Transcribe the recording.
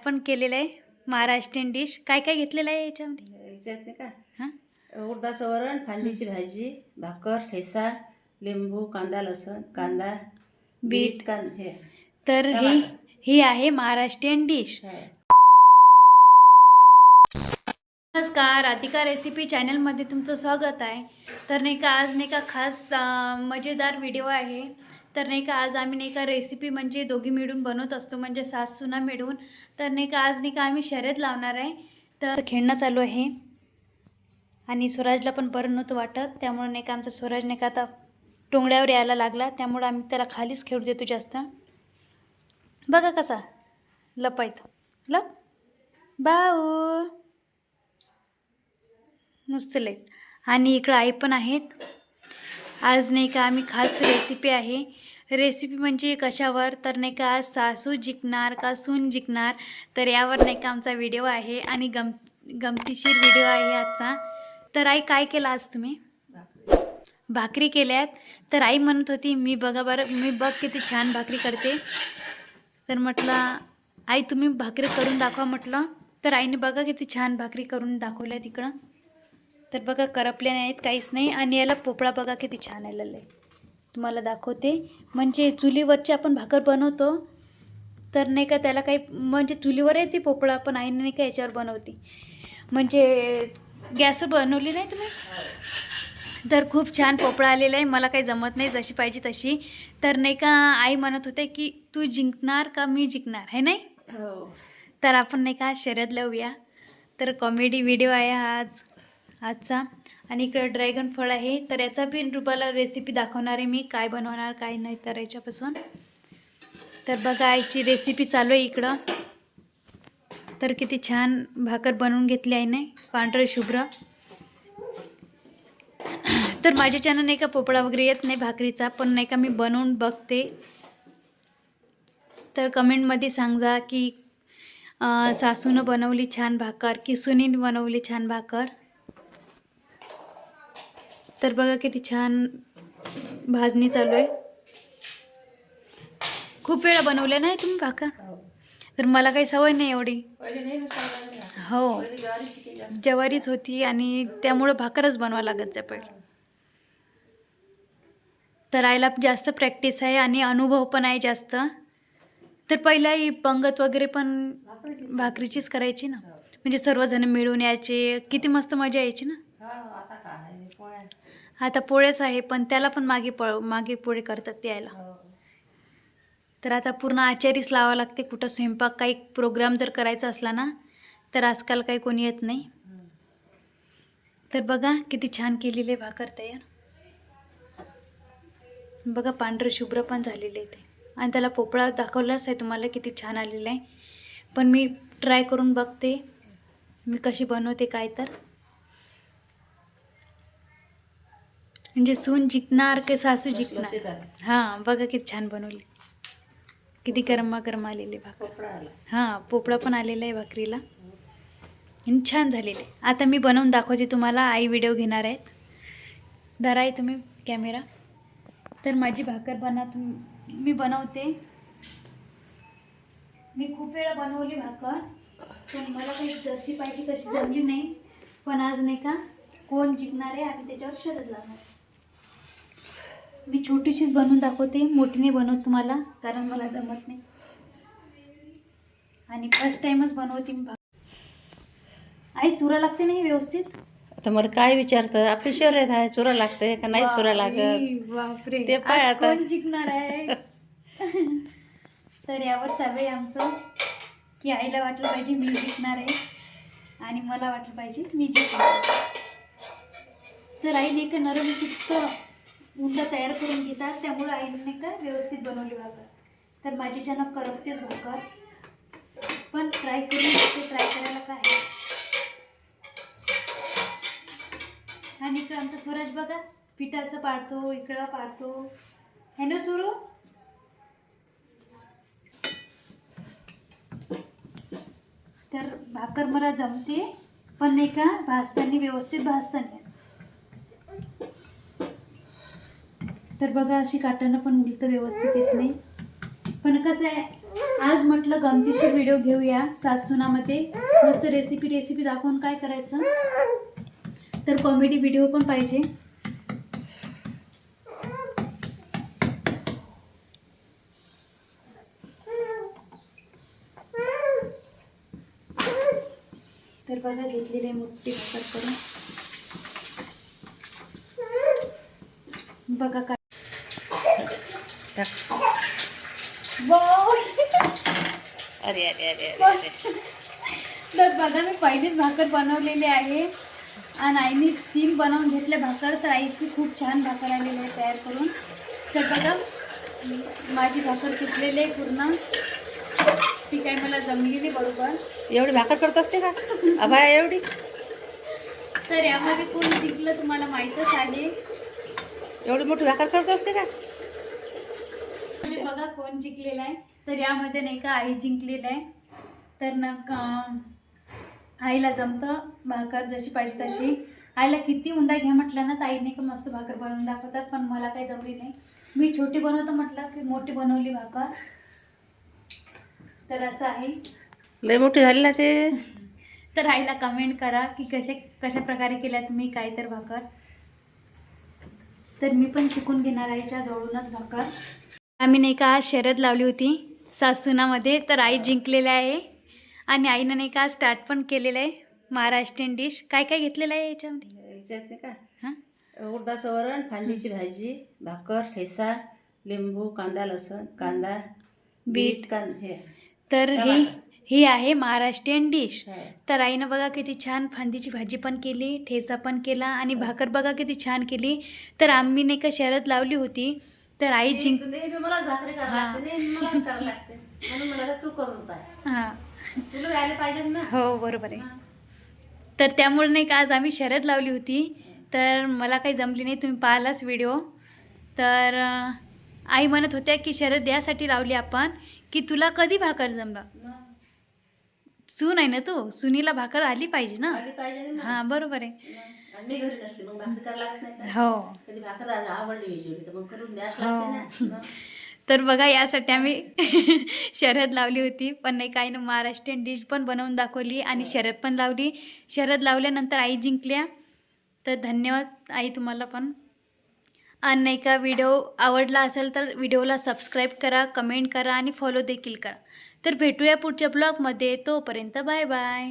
आपण केलेलं आहे महाराष्ट्रीयन डिश. काय काय घेतलेलं आहे याच्यामध्ये? याच्यात नाही का हां, उडदाचं वरण, फांदीची भाजी, भाकर, ठेसा, लिंबू, कांदा, लसूण, कांदा, बीट. हे तर टमाटर. ही आहे महाराष्ट्रीयन डिश. हो. नमस्कार, राधिका रेसिपी चॅनलमध्ये तुमचं स्वागत आहे. तर नाही का आज नाही का खास मजेदार व्हिडिओ आहे. तर नाही का आज आम्ही नाही का रेसिपी म्हणजे दोघी मिळून बनवत असतो, म्हणजे सास सुना मिळून. तर नाही का आज नाही का आम्ही शर्यत लावणार आहे. तर खेळणं चालू आहे आणि स्वराजला पण बरं नव्हतं वाटत, त्यामुळे नाही का आमचा स्वराज नाही का आता टोंगड्यावर यायला लागला, त्यामुळे आम्ही त्याला खालीच खेळू देतो जास्त. बघा कसा लपायतो, लप बाऊ नुसतं लेट. आणि इकडं आई पण आहेत. आज नाही का आम्ही खास रेसिपी आहे. रेसिपी म्हणजे कशावर, तर नाही का आज सासू जिंकणार का सून जिंकणार, तर यावर नाही का आमचा व्हिडिओ आहे आणि गमतीशीर व्हिडिओ आहे आजचा. तर आई काय केलं आज तुम्ही? भाकरी केल्यात. तर आई म्हणत होती मी बघ किती छान भाकरी करते. तर म्हटलं आई तुम्ही भाकरी करून दाखवा म्हटलं. तर आईने बघा किती छान भाकरी करून दाखवल्या तिकडं. तर बघा करपले नाहीत, काहीच नाही. आणि याला पोपळा बघा किती छान आलेला आहे, तुम्हाला दाखवते. म्हणजे चुलीवरची आपण भाकर बनवतो तर नाही का त्याला काही म्हणजे चुलीवर येते पोपळा, पण आईने नाही का याच्यावर बनवते, म्हणजे गॅसवर बनवली नाही तुम्ही. तर खूप छान पोपळा आलेला आहे. मला काही जमत नाही जशी पाहिजे तशी. तर नाही का आई म्हणत होते की तू जिंकणार का मी जिंकणार आहे नाही. हो. तर आपण नाही का शर्यत लावूया. तर कॉमेडी व्हिडिओ आहे आजचा. आणि इकडं ड्रॅगन फळ आहे, तर याचा बी रुपाला रेसिपी दाखवणार आहे मी, काय बनवणार काय नाही तर याच्यापासून. तर बघा आईची रेसिपी चालू आहे इकडं. तर किती छान भाकर बनवून घेतली आहे नाही, पांढरं शुभ्र. तर माझ्या चॅनल नाही का पोपळा वगैरे येत नाही भाकरीचा, पण नाही का मी बनवून बघते. तर कमेंटमध्ये सांगा की सासूनं बनवली छान भाकर की सुनीने बनवली छान भाकर. तर बघा किती छान भाजणी चालू आहे. खूप वेळा बनवल्या नाही तुम्ही भाकर. तर मला काही सवय नाही एवढी. हो, ज्वारीच होती आणि त्यामुळं भाकरच बनवावं लागत आहे पहिले. तर आईला जास्त प्रॅक्टिस आहे आणि अनुभव पण आहे जास्त. तर पहिला ही पंगत वगैरे पण भाकरीचीच करायची ना, म्हणजे सर्वजण मिळून यायचे, किती मस्त मजा यायची ना. आता पोळेच आहे, पण त्याला पण मागे पोळे करतात ते यायला. तर आता पूर्ण आचारीच लावावं लागते कुठं स्वयंपाक काही प्रोग्राम जर करायचा असला ना, तर आजकाल काही कोणी येत नाही. तर बघा किती छान केलेली आहे भाकर तयार. बघा पांढरं शुभ्र पण झालेले आहे ते. आणि त्याला पोपळा दाखवलाच आहे तुम्हाला किती छान आलेला आहे. पण मी ट्राय करून बघते मी कशी बनवते काय. तर म्हणजे सून जिंकणार की सासू जिंकणार. हां बघा किती छान बनवली, किती गरमागरम आलेली भाकर. हां पोपळा पण आलेला आहे भाकरीला आणि छान झालेले. आता मी बनवून दाखवते तुम्हाला. आई व्हिडिओ घेणार आहेत. धरा आहे तुम्ही कॅमेरा. तर माझी भाकर मी बनवते. मी खूप वेळा बनवली भाकर, पण मला काही जशी पाहिजे तशी जमली नाही. पण आज नाही का कोण जिंकणार आहे आणि त्याच्यावर शर्यत लागणार. मी छोटीशीच बनवून दाखवते, मोठी नाही बनवत तुम्हाला, कारण मला जमत नाही आणि फर्स्ट टाइमच बनवते मी भाकर. आई चुरा लागते नाही व्यवस्थित. आता मला काय विचारतं, आपली शर्यत आहे, चुरा लागते का नाही चुरा लागत बापरे, ते पाय आज आता. कोण जिंकणार आहे. तर यावर चालू आहे आमचं की आईला वाटलं पाहिजे मी जिंकणार आहे आणि मला वाटलं पाहिजे मी जिंकणार. तर आईने एक नरम तितकं उंडा तयार करून घेतात, त्यामुळे आईने का व्यवस्थित बनवली भाकर. तर माझी ज्यांना करपतेच भाकर, पण ट्राय करायला काय आहे. आणि इकडं आमचा स्वराज बघा पिठाचं पाडतो, इकडं पाडतो. है ना सुरू. तर भाकर मला जमते, पण नाही का भाजताना व्यवस्थित भाजताना. तर बघा अशी काटानं पण उलटं व्यवस्थित येत नाही. पण कसं आहे आज म्हटलं गमतीशीर व्हिडिओ घेऊया सासूनामध्ये मस्त रेसिपी दाखवून काय करायचं, तर कॉमेडी व्हिडिओ पण पाहिजे. तर बघा घेतलेले मोठी भाकर करून बघा काय अरे अरे अरे अरे तर बघा मी पहिलीच भाकर बनवलेली आहे आणि आईने 3 बनवून घेतल्या भाकर. तर आईची खूप छान भाकर आलेली आहे तयार करून. तर बघा माझी भाकर सुटलेली आहे पूर्ण, ती काय मला जमलेली बरोबर. एवढी भाकर करत असते का अभा एवढी? तर यामध्ये कोण जिंकलं तुम्हाला माहीतच आहे. एवढी मोठी भाकर करत असते का? म्हणजे बघा कोण जिंकलेलं आहे. तर यामध्ये नाही का आई जिंकलेलं आहे. तर आईला जमतं भाकर जशी पाहिजे तशी. आईला किती उंडा घ्या म्हटलं ना तर आईने का मस्त भाकर बनवून दाखवतात, पण मला काही जमली नाही. मी छोटी बनवतो म्हटलं की मोठी बनवली भाकर. तर असं आहे. लय मोठी झाली ना ते. तर आईला कमेंट करा की कशा प्रकारे केल्या तुम्ही काय तर भाकर. तर मी पण शिकून घेणार आईच्या जवळूनच भाकर. आम्ही नाही का आज शर्यत लावली होती सासूनामध्ये, तर आई जिंकलेली आहे आणि आईनं नाही का स्टार्ट पण केलेलं आहे महाराष्ट्रीयन डिश. काय काय घेतलेलं आहे याच्यामध्ये? याच्यात नाही का हां उडदाचं वरण, फांदीची भाजी, भाकर, ठेसा, लिंबू, कांदा, लसूण, कांदा, बीट. हे तर ही आहे महाराष्ट्रीयन डिश. आहे. तर आईनं बघा किती छान फांदीची भाजी पण केली, ठेचा पण केला आणि भाकर बघा किती छान केली. तर आम्ही नाही का शर्यत लावली होती. तर आई नेहमी मलाच भाकरी करावं लागते, नेहमी मलाच करावं लागते, म्हणून मला तू करून पाय, हां तुला व्हायला पाहिजे ना. हो बरोबर आहे. तर त्यामुळे नाही का आज आम्ही शर्यत लावली होती. तर मला काही जमली नाही, तुम्ही पाहिलाच व्हिडिओ. तर आई म्हणत होत्या की शर्यत यासाठी लावली आपण की तुला कधी भाकर जमलं. सून आहे ना तू, सुनीला भाकर आली पाहिजे ना. आली पाहिजे ना. हां बरोबर आहे. आणि मी घरी नसली मग भाकरी करायला लागत नाही का? हो कधी भाकर आवडली विजोडी तर मग करून द्यास लागते ना. तर बघा यासाठी आम्ही शर्यत लावली होती. पण नाही काही ना महाराष्ट्रीयन डिश पण बनवून दाखवली आणि शर्यत पण लावली. शर्यत लावल्यानंतर आई जिंकल्या. तर धन्यवाद आई तुम्हाला पण. आणि नाही का व्हिडिओ आवडला असेल तर व्हिडिओला सबस्क्राईब करा, कमेंट करा आणि फॉलो देखील करा. तर भेटूया पुढच्या ब्लॉगमध्ये. तोपर्यंत बाय बाय.